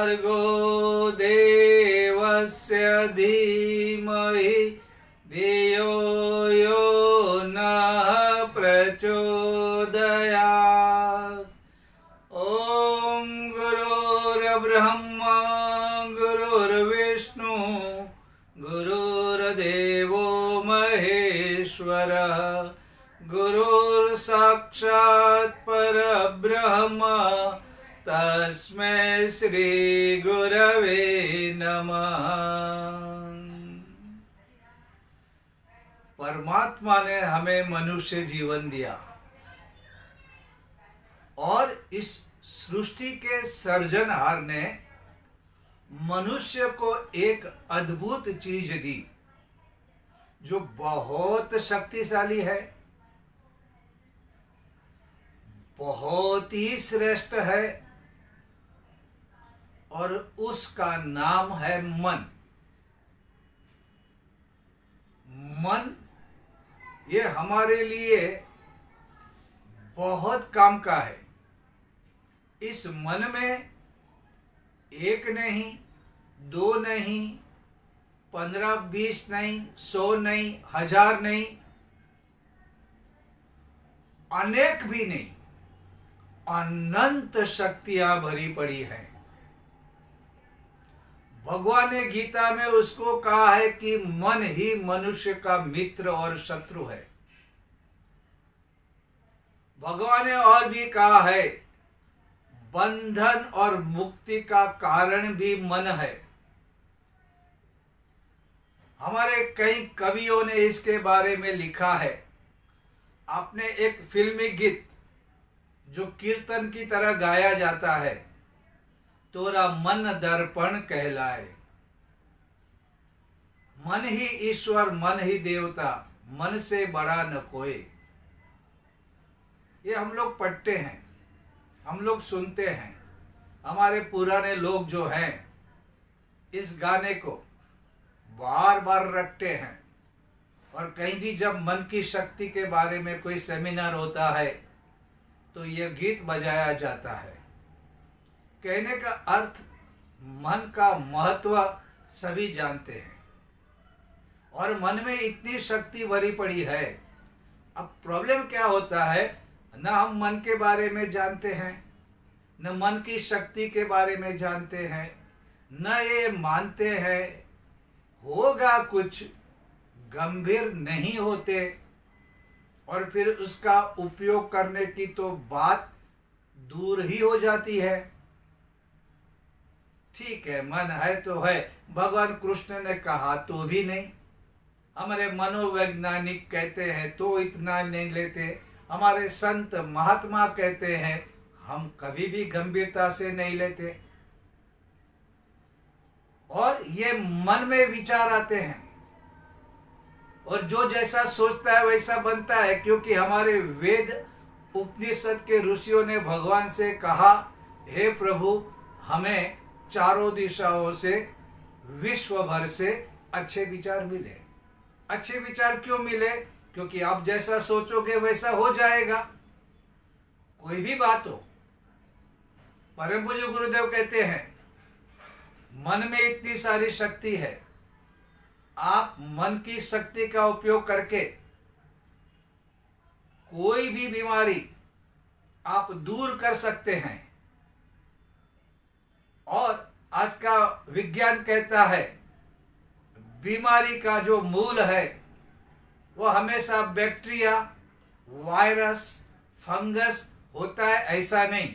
भर्गो देवस्य धीमहि धियो यो नः प्रचोदयात्। ॐ गुरुर्ब्रह्मा गुरुर्विष्णु गुरुर्देवो महेश्वरः गुरुर्साक्षात् परब्रह्म तस्मै श्री गुरवे नमः। परमात्मा ने हमें मनुष्य जीवन दिया और इस सृष्टि के सर्जनहार ने मनुष्य को एक अद्भुत चीज दी जो बहुत शक्तिशाली है, बहुत ही श्रेष्ठ है और उसका नाम है मन। मन ये हमारे लिए बहुत काम का है। इस मन में एक नहीं, दो नहीं, 15-20 नहीं, 100 नहीं, 1000 नहीं, अनेक भी नहीं, अनंत शक्तियां भरी पड़ी हैं। भगवान ने गीता में उसको कहा है कि मन ही मनुष्य का मित्र और शत्रु है। भगवान ने और भी कहा है बंधन और मुक्ति का कारण भी मन है। हमारे कई कवियों ने इसके बारे में लिखा है। आपने एक फिल्मी गीत जो कीर्तन की तरह गाया जाता है, तोरा मन दर्पण कहलाए। मन ही ईश्वर, मन ही देवता, मन से बड़ा न कोई। ये हम लोग पढ़ते हैं, हम लोग सुनते हैं। हमारे पुराने लोग जो हैं इस गाने को बार बार रटते हैं और कहीं भी जब मन की शक्ति के बारे में कोई सेमिनार होता है तो यह गीत बजाया जाता है। कहने का अर्थ मन का महत्व सभी जानते हैं और मन में इतनी शक्ति भरी पड़ी है। अब प्रॉब्लम क्या होता है, न हम मन के बारे में जानते हैं, न मन की शक्ति के बारे में जानते हैं, न ये मानते हैं होगा कुछ, गंभीर नहीं होते और फिर उसका उपयोग करने की तो बात दूर ही हो जाती है। ठीक है, मन है तो है, भगवान कृष्ण ने कहा तो भी नहीं, हमारे मनोवैज्ञानिक कहते हैं तो इतना नहीं लेते, हमारे संत महात्मा कहते हैं हम कभी भी गंभीरता से नहीं लेते। और ये मन में विचार आते हैं और जो जैसा सोचता है वैसा बनता है, क्योंकि हमारे वेद उपनिषद के ऋषियों ने भगवान से कहा, हे प्रभु हमें चारों दिशाओं से, विश्व भर से अच्छे विचार मिले। अच्छे विचार क्यों मिले? क्योंकि आप जैसा सोचोगे वैसा हो जाएगा। कोई भी बात हो, परम पूज्य गुरुदेव कहते हैं मन में इतनी सारी शक्ति है, आप मन की शक्ति का उपयोग करके कोई भी बीमारी आप दूर कर सकते हैं। और आज का विज्ञान कहता है बीमारी का जो मूल है वो हमेशा बैक्टीरिया, वायरस, फंगस होता है, ऐसा नहीं।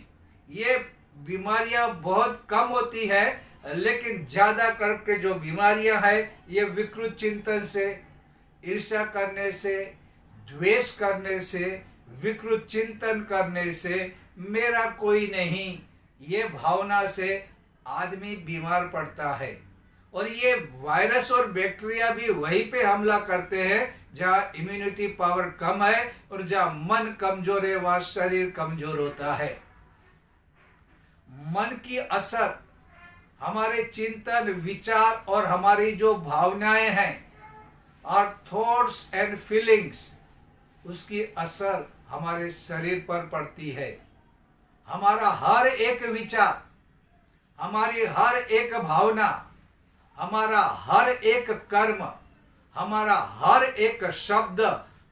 ये बीमारियां बहुत कम होती है, लेकिन ज्यादा करके जो बीमारियां हैं ये विकृत चिंतन से, ईर्ष्या करने से, द्वेष करने से, विकृत चिंतन करने से, मेरा कोई नहीं, ये भावना से आदमी बीमार पड़ता है। और ये वायरस और बैक्टीरिया भी वहीं पे हमला करते हैं जहाँ इम्यूनिटी पावर कम है और जहाँ मन कमजोर है वहाँ शरीर कमजोर होता है। मन की असर हमारे चिंतन, विचार और हमारी जो भावनाएं हैं और थॉट्स एंड फीलिंग्स, उसकी असर हमारे शरीर पर पड़ती है। हमारा हर एक विचार हमारी हर एक भावना, हमारा हर एक कर्म, हमारा हर एक शब्द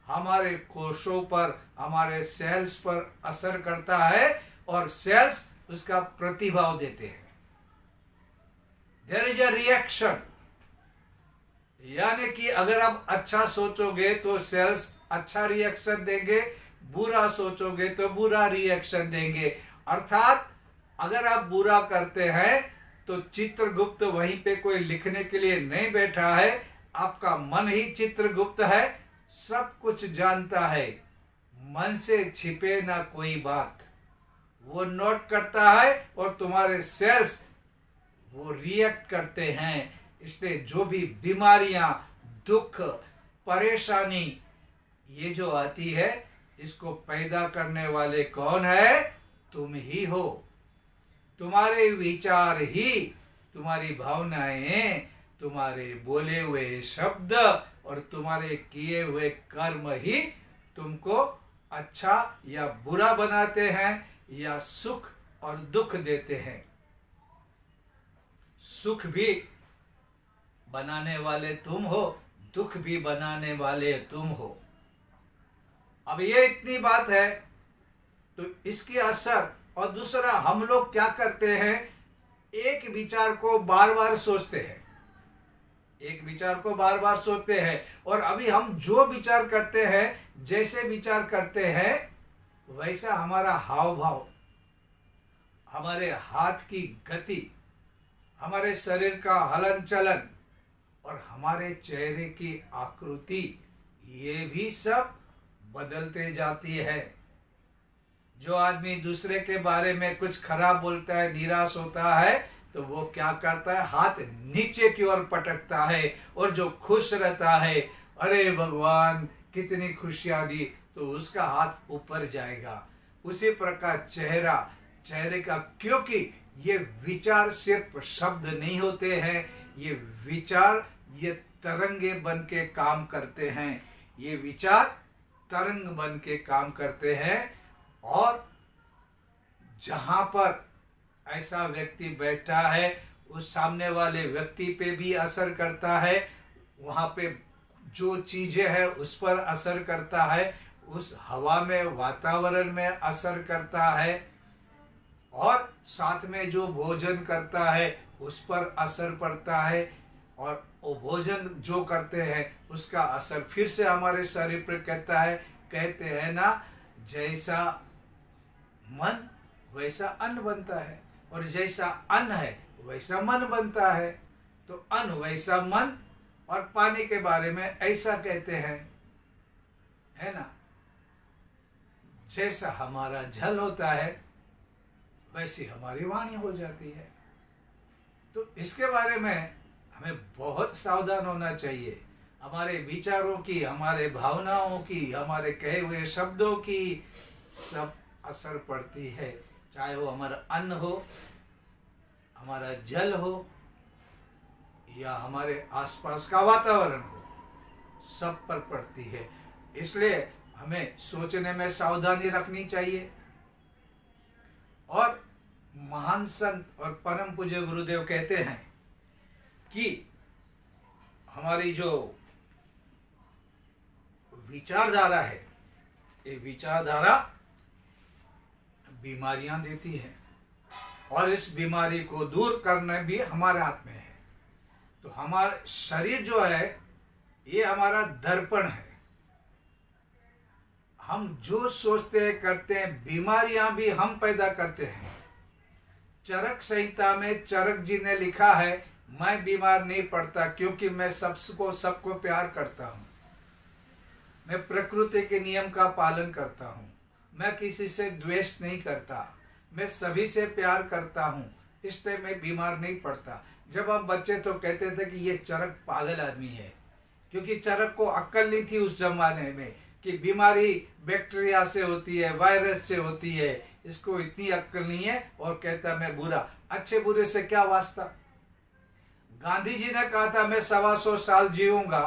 हमारे कोशों पर, हमारे सेल्स पर असर करता है और सेल्स उसका प्रतिभाव देते हैं। देयर इज अ रिएक्शन, यानी कि अगर आप अच्छा सोचोगे तो सेल्स अच्छा रिएक्शन देंगे, बुरा सोचोगे तो बुरा रिएक्शन देंगे। अर्थात अगर आप बुरा करते हैं तो चित्रगुप्त वहीं पे कोई लिखने के लिए नहीं बैठा है, आपका मन ही चित्रगुप्त है, सब कुछ जानता है, मन से छिपे ना कोई बात, वो नोट करता है और तुम्हारे सेल्स वो रिएक्ट करते हैं। इसलिए जो भी बीमारियां, दुख, परेशानी ये जो आती है, इसको पैदा करने वाले कौन है? तुम ही हो। तुम्हारे विचार ही, तुम्हारी भावनाएं, तुम्हारे बोले हुए शब्द और तुम्हारे किए हुए कर्म ही तुमको अच्छा या बुरा बनाते हैं या सुख और दुख देते हैं। सुख भी बनाने वाले तुम हो, दुख भी बनाने वाले तुम हो। अब ये इतनी बात है तो इसकी असर, और दूसरा हम लोग क्या करते हैं, एक विचार को बार बार सोचते हैं, एक विचार को बार बार सोचते हैं और अभी हम जो विचार करते हैं, जैसे विचार करते हैं वैसा हमारा हाव भाव, हमारे हाथ की गति, हमारे शरीर का हलन चलन और हमारे चेहरे की आकृति, ये भी सब बदलते जाती है। जो आदमी दूसरे के बारे में कुछ खराब बोलता है, निराश होता है, तो वो क्या करता है, हाथ नीचे की ओर पटकता है, और जो खुश रहता है, अरे भगवान कितनी खुशियां दी, तो उसका हाथ ऊपर जाएगा। उसी प्रकार चेहरे का, क्योंकि ये विचार सिर्फ शब्द नहीं होते हैं, ये विचार ये तरंगे बन के काम करते हैं, ये विचार तरंग बन के काम करते हैं। और जहां पर ऐसा व्यक्ति बैठा है, उस सामने वाले व्यक्ति पे भी असर करता है, वहां पे जो चीजें हैं उस पर असर करता है, उस हवा में, वातावरण में असर करता है, और साथ में जो भोजन करता है उस पर असर पड़ता है, और वो भोजन जो करते हैं उसका असर फिर से हमारे शरीर पर कहते हैं ना, जैसा मन वैसा अन्न बनता है, और जैसा अन्न है वैसा मन बनता है। तो अन्न वैसा मन, और पानी के बारे में ऐसा कहते हैं, है ना, जैसा हमारा जल होता है वैसी हमारी वाणी हो जाती है। तो इसके बारे में हमें बहुत सावधान होना चाहिए। हमारे विचारों की, हमारे भावनाओं की, हमारे कहे हुए शब्दों की सब असर पड़ती है, चाहे वो हमारा अन्न हो, हमारा जल हो, या हमारे आसपास का वातावरण हो, सब पर पड़ती है। इसलिए हमें सोचने में सावधानी रखनी चाहिए। और महान संत और परम पूज्य गुरुदेव कहते हैं कि हमारी जो विचारधारा है, ये विचारधारा बीमारियां देती है, और इस बीमारी को दूर करना भी हमारे हाथ में है। तो हमारा शरीर जो है ये हमारा दर्पण है, हम जो सोचते हैं करते हैं, बीमारियां भी हम पैदा करते हैं। चरक संहिता में चरक जी ने लिखा है, मैं बीमार नहीं पड़ता क्योंकि मैं सबको प्यार करता हूँ, मैं प्रकृति के नियम का पालन करता हूँ, मैं किसी से द्वेष नहीं करता, मैं सभी से प्यार करता हूँ, इसलिए मैं बीमार नहीं पड़ता। जब हम बच्चे तो कहते थे कि ये चरक पागल आदमी है, क्योंकि चरक को अक्ल नहीं थी उस जमाने में कि बीमारी बैक्टीरिया से होती है, वायरस से होती है, इसको इतनी अक्ल नहीं है, और कहता मैं बुरा। अच्छे बुरे से क्या वास्ता। गांधी जी ने कहा था मैं 125 साल जीऊंगा,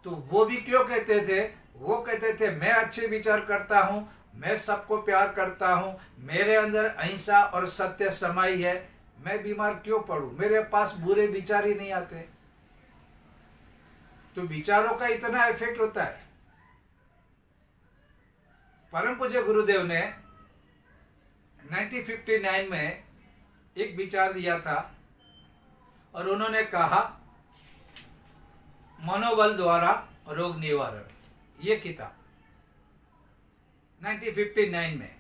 तो वो भी क्यों कहते थे, वो कहते थे मैं अच्छे विचार करता हूं मैं सबको प्यार करता हूँ, मेरे अंदर अहिंसा और सत्य समाई है, मैं बीमार क्यों पड़ूं? मेरे पास बुरे विचार ही नहीं आते। तो विचारों का इतना इफेक्ट होता है। परम पूज्य गुरुदेव ने 1959 में एक विचार दिया था और उन्होंने कहा, मनोबल द्वारा रोग निवारण, ये किताब 1959 में।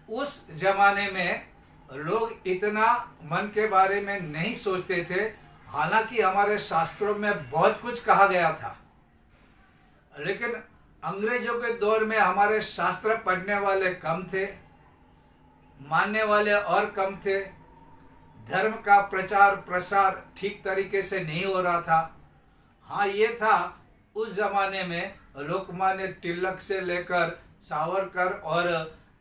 उस जमाने में लोग इतना मन के बारे में नहीं सोचते थे, हालांकि हमारे शास्त्रों में बहुत कुछ कहा गया था, लेकिन अंग्रेजों के दौर में हमारे शास्त्र पढ़ने वाले कम थे, मानने वाले और कम थे, धर्म का प्रचार प्रसार ठीक तरीके से नहीं हो रहा था। हाँ, ये था उस जमाने में लोकमान्य तिलक से लेकर सावरकर और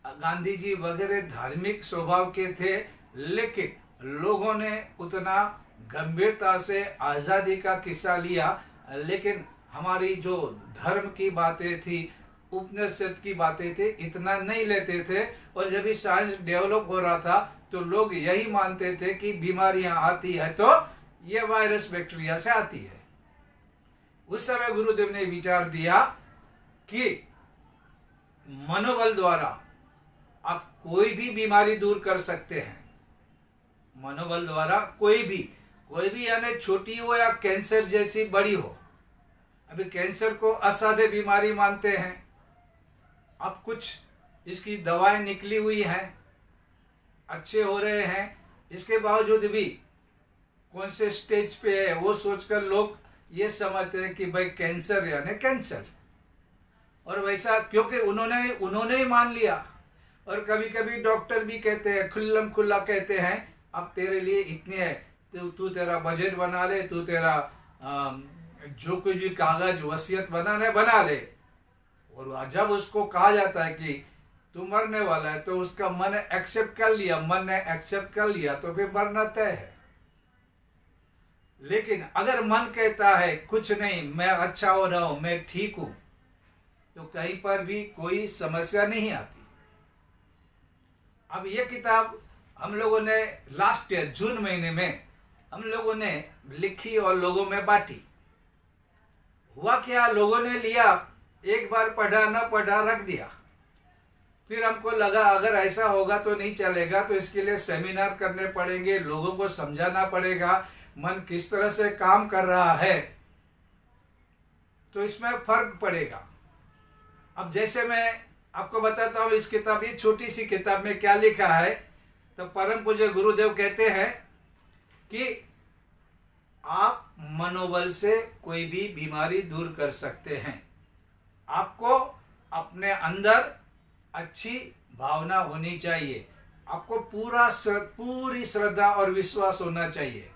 गांधी जी वगैरह धार्मिक स्वभाव के थे, लेकिन लोगों ने उतना गंभीरता से आज़ादी का किस्सा लिया, लेकिन हमारी जो धर्म की बातें थी, उपनिषद की बातें थे, इतना नहीं लेते थे। और जब भी साइंस डेवलप हो रहा था तो लोग यही मानते थे कि बीमारियां आती है तो ये वायरस बैक्टीरिया से आती है। उस समय गुरुदेव ने विचार दिया कि मनोबल द्वारा आप कोई भी बीमारी दूर कर सकते हैं। मनोबल द्वारा कोई भी यानी छोटी हो या कैंसर जैसी बड़ी हो। अभी कैंसर को असाध्य बीमारी मानते हैं, अब कुछ इसकी दवाएं निकली हुई हैं, अच्छे हो रहे हैं, इसके बावजूद भी कौन से स्टेज पे है वो सोचकर लोग ये समझते हैं कि भाई कैंसर यानी कैंसर, और वैसा क्योंकि उन्होंने ही मान लिया। और कभी कभी डॉक्टर भी कहते हैं, खुल्लम खुल्ला कहते हैं, अब तेरे लिए इतने है, तू तेरा बजट बना ले, तू तेरा जो कुछ भी कागज वसीयत बनाना है बना ले। और जब उसको कहा जाता है कि तू मरने वाला है तो उसका मन एक्सेप्ट कर लिया, मन ने एक्सेप्ट कर लिया तो फिर मरना तय है। लेकिन अगर मन कहता है कुछ नहीं, मैं अच्छा हो रहा हूं, मैं ठीक हूं, तो कहीं पर भी कोई समस्या नहीं आती। अब ये किताब हम लोगों ने लास्ट ईयर जून महीने में हम लोगों ने लिखी और लोगों में बांटी। हुआ क्या, लोगों ने लिया, एक बार पढ़ा न पढ़ा रख दिया। फिर हमको लगा अगर ऐसा होगा तो नहीं चलेगा, तो इसके लिए सेमिनार करने पड़ेंगे, लोगों को समझाना पड़ेगा मन किस तरह से काम कर रहा है, तो इसमें फर्क पड़ेगा। अब जैसे मैं आपको बताता हूँ इस किताब, ये छोटी सी किताब में क्या लिखा है, तो परम पूज्य गुरुदेव कहते हैं कि आप मनोबल से कोई भी बीमारी दूर कर सकते हैं। आपको अपने अंदर अच्छी भावना होनी चाहिए, आपको पूरी श्रद्धा और विश्वास होना चाहिए।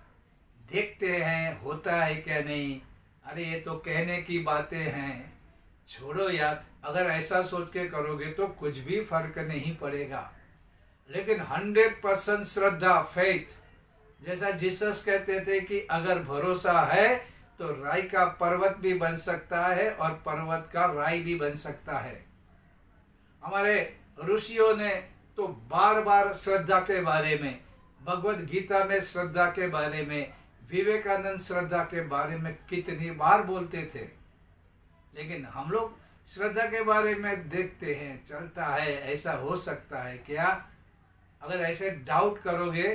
देखते हैं होता है क्या नहीं, अरे ये तो कहने की बातें हैं, छोड़ो यार। अगर ऐसा सोच के करोगे तो कुछ भी फर्क नहीं पड़ेगा। लेकिन 100% श्रद्धा, फेथ, जैसा जीसस कहते थे कि अगर भरोसा है तो राई का पर्वत भी बन सकता है और पर्वत का राई भी बन सकता है। हमारे ऋषियों ने तो बार बार श्रद्धा के बारे में, भगवत गीता में श्रद्धा के बारे में, विवेकानंद श्रद्धा के बारे में कितनी बार बोलते थे। लेकिन हम लोग श्रद्धा के बारे में देखते हैं, चलता है, ऐसा हो सकता है क्या, अगर ऐसे डाउट करोगे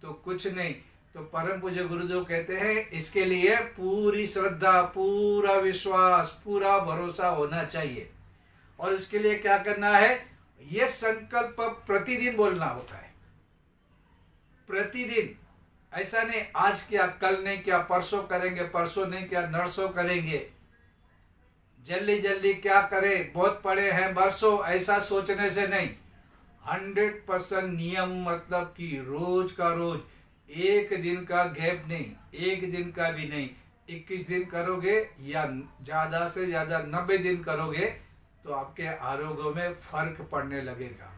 तो कुछ नहीं। तो परम पूज्य गुरुदेव कहते हैं इसके लिए पूरी श्रद्धा, पूरा विश्वास, पूरा भरोसा होना चाहिए। और इसके लिए क्या करना है, यह संकल्प प्रतिदिन बोलना होता है। प्रतिदिन, ऐसा नहीं आज किया कल नहीं किया, परसों करेंगे, परसों नहीं किया नरसों करेंगे, जल्दी जल्दी क्या करें, बहुत पड़े हैं बरसों, ऐसा सोचने से नहीं। 100% नियम, मतलब कि रोज का रोज, एक दिन का गैप नहीं, एक दिन का भी नहीं, 21 दिन करोगे या ज्यादा से ज्यादा 90 दिन करोगे तो आपके आरोग्य में फर्क पड़ने लगेगा।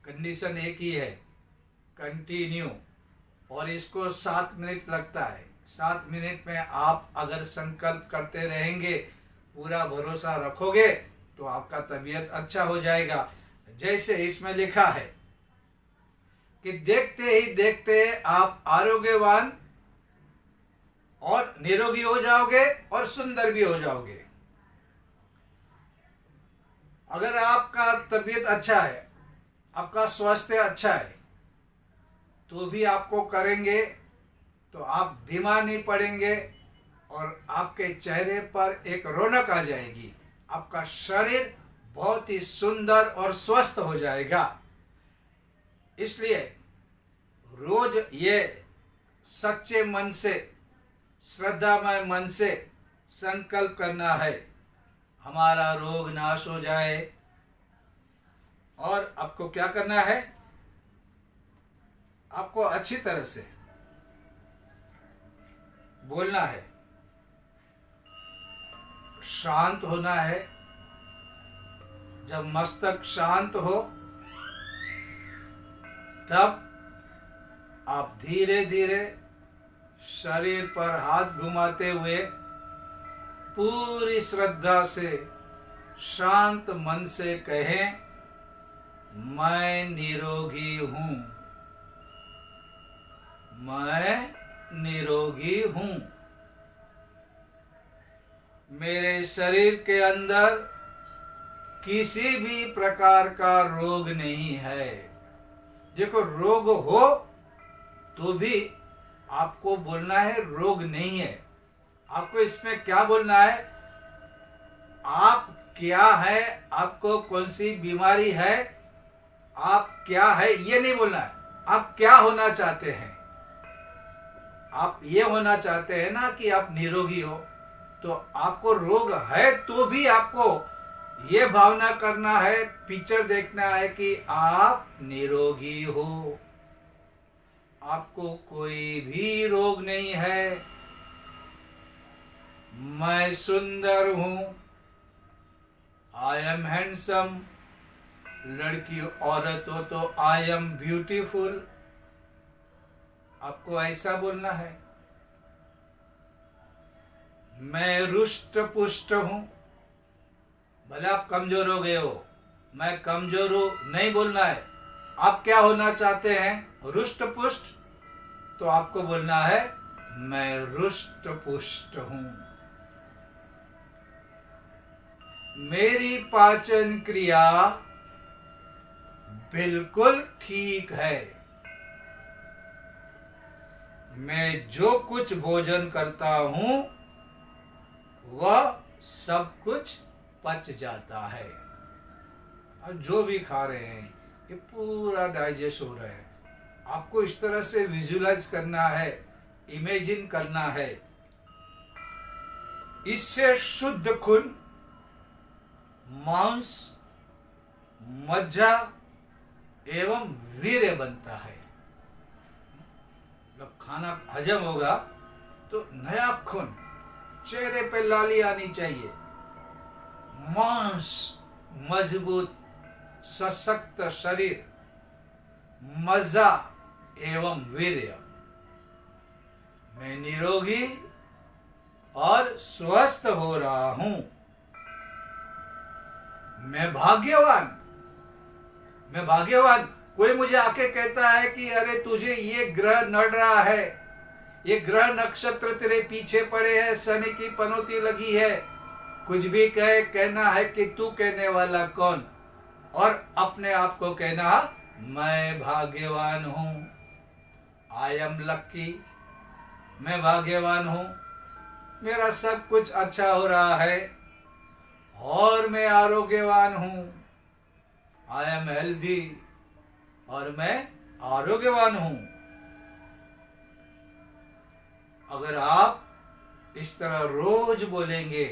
कंडीशन एक ही है, कंटिन्यू। और इसको 7 मिनट लगता है। 7 मिनट में आप अगर संकल्प करते रहेंगे, पूरा भरोसा रखोगे, तो आपका तबीयत अच्छा हो जाएगा। जैसे इसमें लिखा है कि देखते ही देखते आप आरोग्यवान और निरोगी हो जाओगे और सुंदर भी हो जाओगे। अगर आपका तबीयत अच्छा है, आपका स्वास्थ्य अच्छा है, तो भी आपको करेंगे तो आप बीमार नहीं पड़ेंगे और आपके चेहरे पर एक रौनक आ जाएगी। आपका शरीर बहुत ही सुंदर और स्वस्थ हो जाएगा। इसलिए रोज ये सच्चे मन से, श्रद्धामय मन से संकल्प करना है, हमारा रोग नाश हो जाए। और आपको क्या करना है? आपको अच्छी तरह से बोलना है, शांत होना है। जब मस्तक शांत हो तब आप धीरे धीरे शरीर पर हाथ घुमाते हुए पूरी श्रद्धा से शांत मन से कहें, मैं निरोगी हूं, मैं निरोगी हूं। मेरे शरीर के अंदर किसी भी प्रकार का रोग नहीं है। देखो, रोग हो तो भी आपको बोलना है रोग नहीं है। आपको इसमें क्या बोलना है? आप क्या है, आपको कौन सी बीमारी है, आप क्या है, ये नहीं बोलना है। आप क्या होना चाहते हैं? आप ये होना चाहते हैं ना कि आप निरोगी हो। तो आपको रोग है तो भी आपको ये भावना करना है, पिक्चर देखना है कि आप निरोगी हो, आपको कोई भी रोग नहीं है। मैं सुंदर हूं, आई एम हैंडसम। लड़की औरत हो तो आई एम ब्यूटीफुल। आपको ऐसा बोलना है। मैं रुष्ट पुष्ट हूं। भले आप कमजोर हो गए हो, मैं कमजोर हूं नहीं बोलना है। आप क्या होना चाहते हैं? रुष्ट पुष्ट। तो आपको बोलना है, मैं रुष्ट पुष्ट हूं। मेरी पाचन क्रिया बिल्कुल ठीक है। मैं जो कुछ भोजन करता हूं वह सब कुछ पच जाता है। और जो भी खा रहे हैं ये पूरा डाइजेस्ट हो रहा है। आपको इस तरह से विजुलाइज करना है, इमेजिन करना है। इससे शुद्ध खून, मांस, मज्जा एवं वीर्य बनता है। जब खाना हजम होगा तो नया खून, चेहरे पे लाली आनी चाहिए, मांस, मजबूत सशक्त शरीर, मजा एवं वीर्य। मैं निरोगी और स्वस्थ हो रहा हूं। मैं भाग्यवान, मैं भाग्यवान। कोई मुझे आके कहता है कि अरे तुझे ये ग्रह नड़ रहा है, ये ग्रह नक्षत्र तेरे पीछे पड़े हैं, शनि की पनौती लगी है, कुछ भी कहे, कहना है कि तू कहने वाला कौन, और अपने आप को कहना मैं भाग्यवान हूं, आई एम लक्की। मैं भाग्यवान हूं, मेरा सब कुछ अच्छा हो रहा है और मैं आरोग्यवान हूं, आई एम हेल्दी, और मैं आरोग्यवान हूं। अगर आप इस तरह रोज बोलेंगे,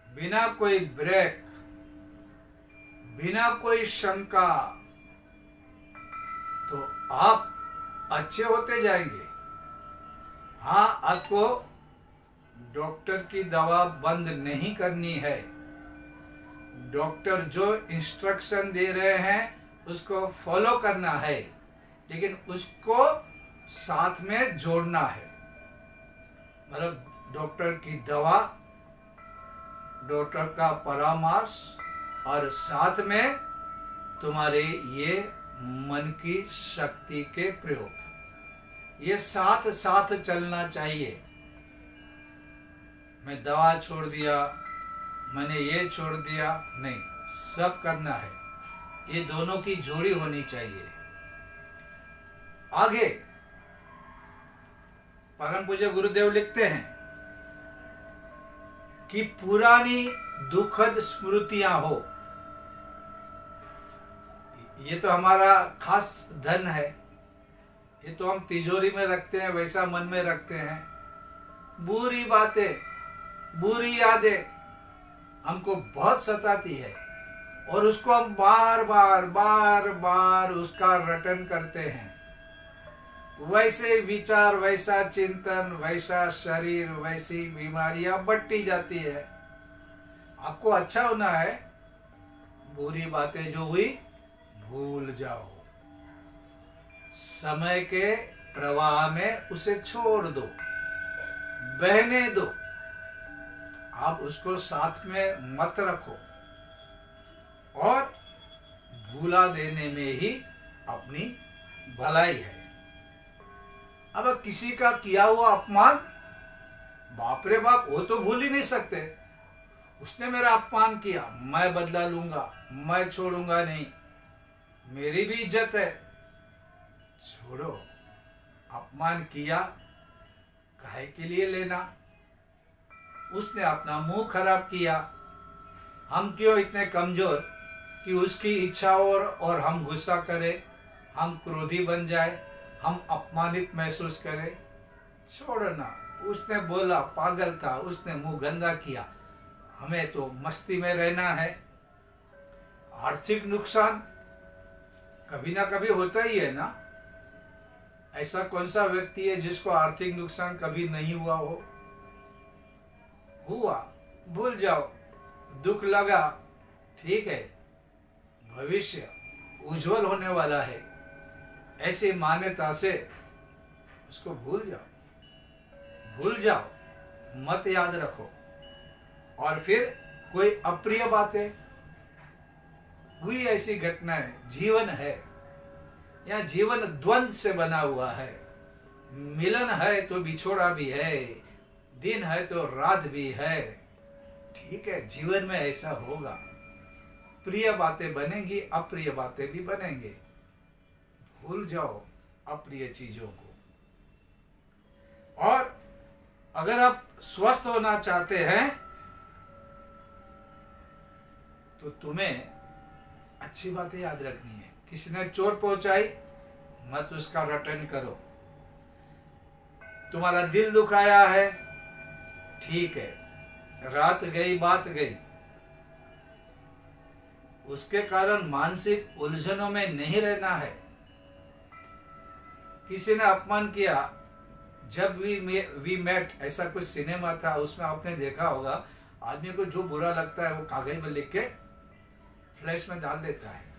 बिना कोई ब्रेक, बिना कोई शंका, तो आप अच्छे होते जाएंगे। हाँ, आपको डॉक्टर की दवा बंद नहीं करनी है। डॉक्टर जो इंस्ट्रक्शन दे रहे हैं उसको फॉलो करना है, लेकिन उसको साथ में जोड़ना है। मतलब डॉक्टर की दवा डॉक्टर का परामर्श और साथ में तुम्हारे ये मन की शक्ति के प्रयोग, ये साथ साथ चलना चाहिए। मैं दवा छोड़ दिया, मैंने ये छोड़ दिया, नहीं, सब करना है। ये दोनों की जोड़ी होनी चाहिए। आगे परम पूज्य गुरुदेव लिखते हैं कि पुरानी दुखद स्मृतियां हो, ये तो हमारा खास धन है, ये तो हम तिजोरी में रखते हैं, वैसा मन में रखते हैं। बुरी बातें, बुरी यादें हमको बहुत सताती है और उसको हम बार बार उसका रटन करते हैं। वैसे विचार, वैसा चिंतन, वैसा शरीर, वैसी बीमारियां बढ़ती जाती है। आपको अच्छा होना है, बुरी बातें जो हुई भूल जाओ, समय के प्रवाह में उसे छोड़ दो, बहने दो। आप उसको साथ में मत रखो और भूला देने में ही अपनी भलाई है। अब किसी का किया हुआ अपमान, बाप रे बाप, वो तो भूल ही नहीं सकते। उसने मेरा अपमान किया, मैं बदला लूंगा, मैं छोड़ूंगा नहीं, मेरी भी इज्जत है। छोड़ो, अपमान किया, काहे के लिए लेना? उसने अपना मुंह खराब किया, हम क्यों इतने कमजोर कि उसकी इच्छा और हम गुस्सा करें, हम क्रोधी बन जाए, हम अपमानित महसूस करें? छोड़ना। उसने बोला, पागल था, उसने मुंह गंदा किया, हमें तो मस्ती में रहना है। आर्थिक नुकसान कभी ना कभी होता ही है ना। ऐसा कौन सा व्यक्ति है जिसको आर्थिक नुकसान कभी नहीं हुआ हो? हुआ, भूल जाओ। दुख लगा, ठीक है, भविष्य उज्जवल होने वाला है, ऐसी मान्यता से उसको भूल जाओ, मत याद रखो। और फिर कोई अप्रिय बातें हुई, ऐसी घटनाएं, जीवन है या जीवन द्वंद से बना हुआ है। मिलन है तो बिछोड़ा भी है, दिन है तो रात भी है। ठीक है, जीवन में ऐसा होगा, प्रिय बातें बनेंगी, अप्रिय बातें भी बनेंगे। भूल जाओ अप्रिय चीजों को। और अगर आप स्वस्थ होना चाहते हैं तो तुम्हें अच्छी बातें याद रखनी है। किसी ने चोट पहुंचाई, मत उसका रटन करो। तुम्हारा दिल दुखाया है, ठीक है, रात गई, बात गई। उसके कारण मानसिक उलझनों में नहीं रहना है। किसी ने अपमान किया, जब वी मेट, ऐसा कुछ सिनेमा था, उसमें आपने देखा होगा, आदमी को जो बुरा लगता है वो कागज में लिख के फ्लैश में डाल देता है।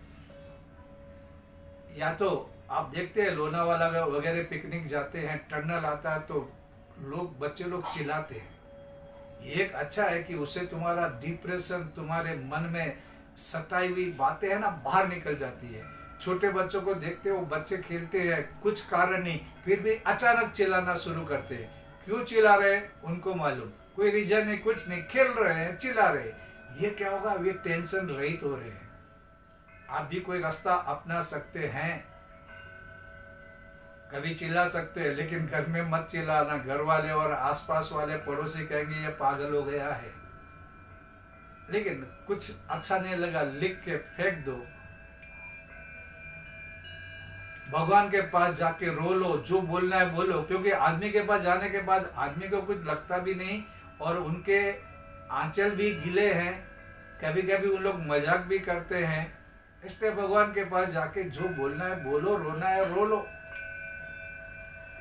या तो आप देखते हैं लोनावाला वगैरह पिकनिक जाते हैं, टनल आता है तो बच्चे लोग चिल्लाते हैं। ये एक अच्छा है कि उससे तुम्हारा डिप्रेशन, तुम्हारे मन में सताई हुई बातें है ना, बाहर निकल जाती है। छोटे बच्चों को देखते हो, बच्चे खेलते हैं, कुछ कारण नहीं, फिर भी अचानक चिल्लाना शुरू करते हैं। क्यों चिल्ला रहे हैं उनको मालूम, कोई रीजन नहीं, कुछ नहीं, खेल रहे हैं, चिल्ला रहे हैं। ये क्या होगा? ये टेंशन रहित हो रहे हैं। आप भी कोई रास्ता अपना सकते हैं। कभी चिल्ला सकते हैं, लेकिन घर में मत चिल्लाना। घर वाले और आसपास वाले पड़ोसी कहेंगे ये पागल हो गया है। लेकिन कुछ अच्छा नहीं लगा, लिख के फेंक दो, भगवान के पास जाके रो लो, जो बोलना है बोलो। क्योंकि आदमी के पास जाने के बाद आदमी को कुछ लगता भी नहीं, और उनके आंचल भी गीले हैं, कभी कभी उन लोग मजाक भी करते हैं। इसलिए भगवान के पास जाके जो बोलना है बोलो, रोना है रो लो।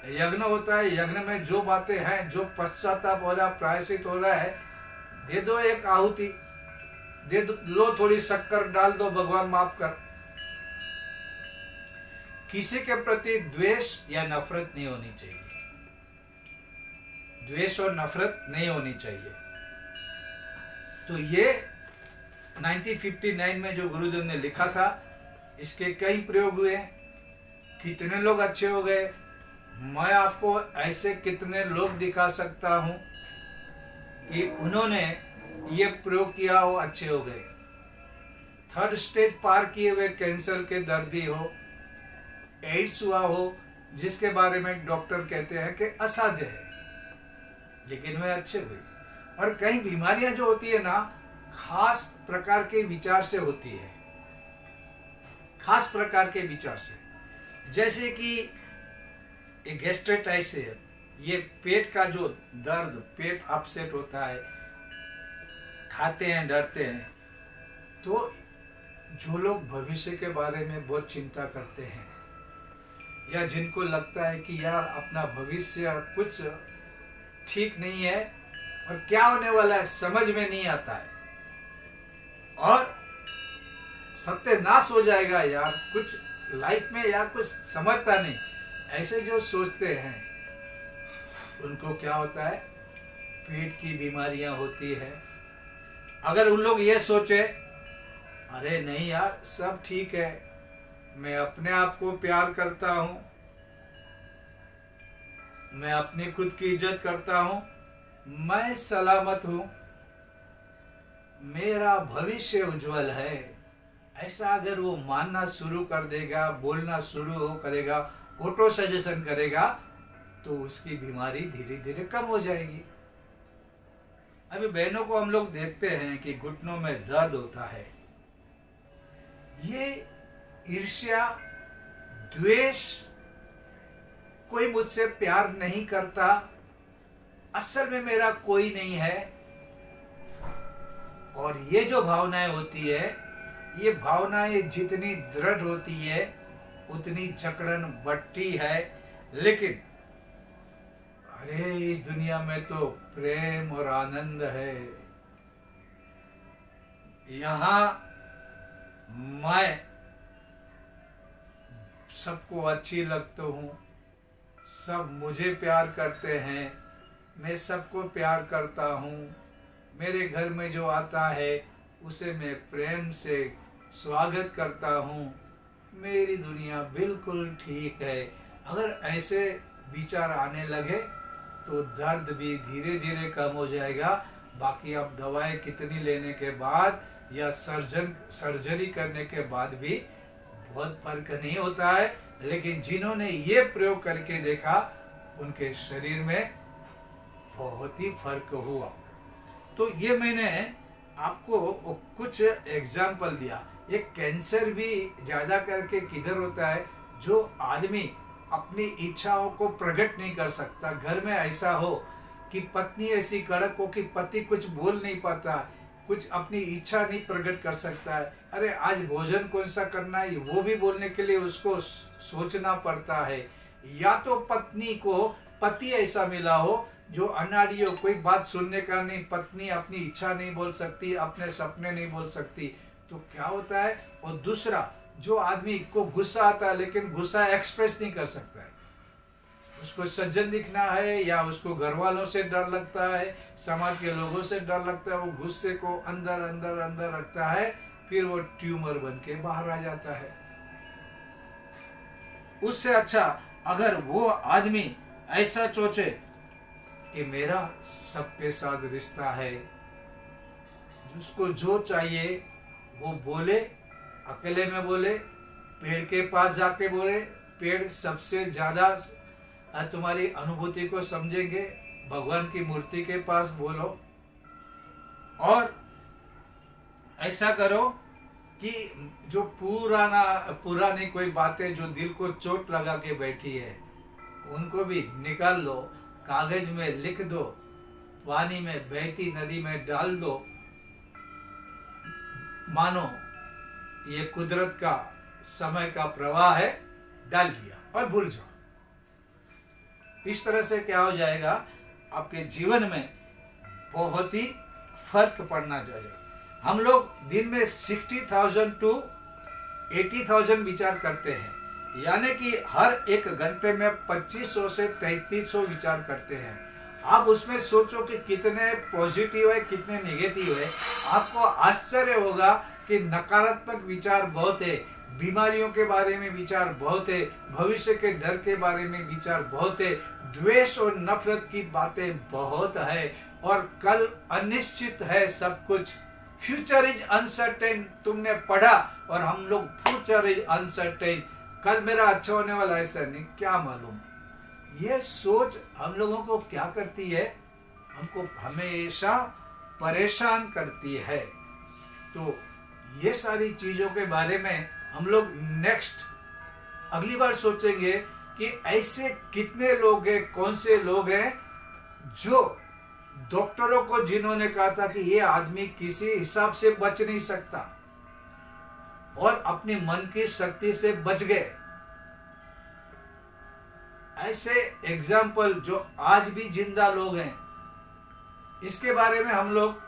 यज्ञ होता है, यज्ञ में जो बातें हैं, जो पश्चाताप हो रहा, प्रायश्चित हो रहा है, दे दो एक आहुति, दे दो, लो थोड़ी शक्कर डाल दो, भगवान माफ कर। किसी के प्रति द्वेष या नफरत नहीं होनी चाहिए। द्वेष और नफरत नहीं होनी चाहिए। तो ये 1959 में जो गुरुदेव ने लिखा था, इसके कई प्रयोग हुए, कितने लोग अच्छे हो गए। मैं आपको ऐसे कितने लोग दिखा सकता हूं कि उन्होंने ये प्रयोग किया, वो अच्छे हो गए। 3rd स्टेज पार किए हुए कैंसर के दर्दी हो, एड्स हुआ हो, जिसके बारे में डॉक्टर कहते हैं कि असाध्य है, लेकिन वे अच्छे हुए। और कई बीमारियां जो होती है ना, खास प्रकार के विचार से होती है, खास प्रकार के विचार से। जैसे कि गैस्ट्राइटिस है, ये पेट का जो दर्द, पेट अपसेट होता है, खाते हैं, डरते हैं। तो जो लोग भविष्य के बारे में बहुत चिंता करते हैं, या जिनको लगता है कि यार अपना भविष्य कुछ ठीक नहीं है और क्या होने वाला है समझ में नहीं आता है, और सत्यानाश हो जाएगा यार, कुछ लाइफ में यार कुछ समझता नहीं, ऐसे जो सोचते हैं उनको क्या होता है, पेट की बीमारियां होती है। अगर उन लोग ये सोचे, अरे नहीं यार सब ठीक है, मैं अपने आप को प्यार करता हूं, मैं अपनी खुद की इज्जत करता हूं, मैं सलामत हूं, मेरा भविष्य उज्जवल है, ऐसा अगर वो मानना शुरू कर देगा, बोलना शुरू करेगा, ऑटो सजेशन करेगा, तो उसकी बीमारी धीरे धीरे कम हो जाएगी। अभी बहनों को हम लोग देखते हैं कि घुटनों में दर्द होता है, ये ईर्ष्या, द्वेष, कोई मुझसे प्यार नहीं करता, असल में मेरा कोई नहीं है। और ये जो भावनाएं होती है, ये भावनाएं जितनी दृढ़ होती है उतनी जकड़न बढ़ती है। लेकिन अरे इस दुनिया में तो प्रेम और आनंद है, यहां मैं सबको अच्छी लगता हूं, सब मुझे प्यार करते हैं, मैं सबको प्यार करता हूं, मेरे घर में जो आता है उसे मैं प्रेम से स्वागत करता हूं, मेरी दुनिया बिल्कुल ठीक है। अगर ऐसे विचार आने लगे तो दर्द भी धीरे धीरे कम हो जाएगा। बाकी अब दवाएं कितनी लेने के बाद या सर्जरी करने के बाद भी बहुत फर्क नहीं होता है, लेकिन जिन्होंने ये प्रयोग करके देखा उनके शरीर में बहुत ही फर्क हुआ। तो ये मैंने आपको कुछ एग्जाम्पल दिया। ये कैंसर भी ज्यादा करके किधर होता है, जो आदमी अपनी इच्छाओं को प्रकट नहीं कर सकता। घर में ऐसा हो कि पत्नी ऐसी कड़क हो कि पति कुछ बोल नहीं पाता, कुछ अपनी इच्छा नहीं प्रकट कर सकता है। अरे आज भोजन कौन सा करना है वो भी बोलने के लिए उसको सोचना पड़ता है। या तो पत्नी को पति ऐसा मिला हो जो अनाड़ी हो, कोई बात सुनने का नहीं, पत्नी अपनी इच्छा नहीं बोल सकती, अपने सपने नहीं बोल सकती, तो क्या होता है। और दूसरा, जो आदमी को गुस्सा आता है लेकिन गुस्सा एक्सप्रेस नहीं कर सकता है, उसको सज्जन दिखना है या उसको घर वालों से डर लगता है, समाज के लोगों से डर लगता है, वो गुस्से को अंदर अंदर अंदर रखता है, फिर वो ट्यूमर बन के बाहर आ जाता है। उससे अच्छा अगर वो आदमी ऐसा सोचे कि मेरा सबके साथ रिश्ता है, जिसको जो चाहिए वो बोले, अकेले में बोले, पेड़ के पास जाके बोले, पेड़ सबसे ज्यादा तुम्हारी अनुभूति को समझेंगे, भगवान की मूर्ति के पास बोलो। और ऐसा करो कि जो पुरानी कोई बातें जो दिल को चोट लगा के बैठी है उनको भी निकाल लो, कागज में लिख दो, पानी में बहती नदी में डाल दो, मानो ये कुदरत का समय का प्रवाह है, डाल दिया और भूल जाओ। इस तरह से क्या हो जाएगा, आपके जीवन में बहुत ही फर्क पड़ना चाहिए। हम लोग दिन में 60,000 to 80,000 विचार करते हैं, यानी कि हर एक घंटे में 2500 से 3300 विचार करते हैं। आप उसमें सोचो कि कितने पॉजिटिव है कितने नेगेटिव है। आपको आश्चर्य होगा कि नकारात्मक विचार बहुत है, बीमारियों के बारे में विचार बहुत है, भविष्य के डर के बारे में विचार बहुत है, द्वेष और नफरत की बातें बहुत है, और कल अनिश्चित है सब कुछ। फ्यूचर इज अनसर्टेन, तुमने पढ़ा, और हम लोग फ्यूचर इज अनसर्टेन, कल मेरा अच्छा होने वाला है ऐसा नहीं, क्या मालूम। ये सोच हम लोगों को क्या करती है, हमको हमेशा परेशान करती है। तो ये सारी चीजों के बारे में हम लोग नेक्स्ट अगली बार सोचेंगे कि ऐसे कितने लोग हैं, कौन से लोग हैं जो डॉक्टरों को जिन्होंने कहा था कि ये आदमी किसी हिसाब से बच नहीं सकता और अपनी मन की शक्ति से बच गए। ऐसे एग्जाम्पल जो आज भी जिंदा लोग हैं, इसके बारे में हम लोग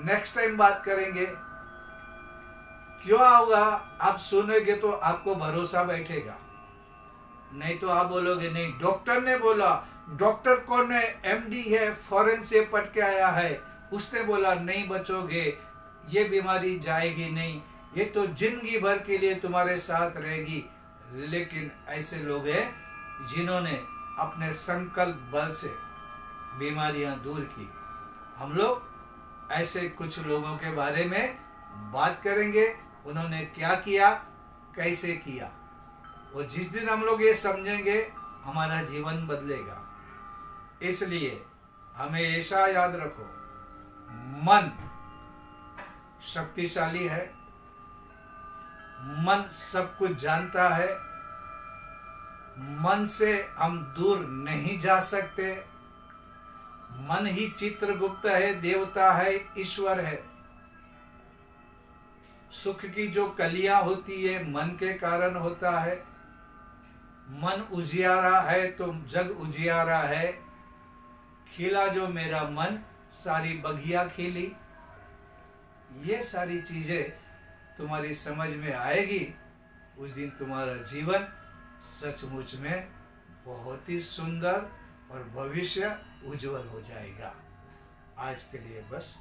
नेक्स्ट टाइम बात करेंगे। क्यों होगा, आप सुनेंगे तो आपको भरोसा बैठेगा, नहीं तो आप बोलोगे नहीं डॉक्टर ने बोला। डॉक्टर कौन है? एमडी है, फॉरेन से पढ़ के आया है, उसने बोला नहीं बचोगे, ये बीमारी जाएगी नहीं, ये तो जिंदगी भर के लिए तुम्हारे साथ रहेगी। लेकिन ऐसे लोग हैं जिन्होंने अपने संकल्प बल से बीमारियां दूर की। हम लोग ऐसे कुछ लोगों के बारे में बात करेंगे, उन्होंने क्या किया, कैसे किया, और जिस दिन हम लोग ये समझेंगे हमारा जीवन बदलेगा। इसलिए हमेशा याद रखो, मन शक्तिशाली है, मन सब कुछ जानता है, मन से हम दूर नहीं जा सकते। मन ही चित्रगुप्त है, देवता है, ईश्वर है। सुख की जो कलियां होती है मन के कारण होता है। मन उजियारा है तो जग उजियारा है। खिला जो मेरा मन सारी बगिया खिली। ये सारी चीजें तुम्हारी समझ में आएगी, उस दिन तुम्हारा जीवन सचमुच में बहुत ही सुंदर और भविष्य उज्जवल हो जाएगा। आज के लिए बस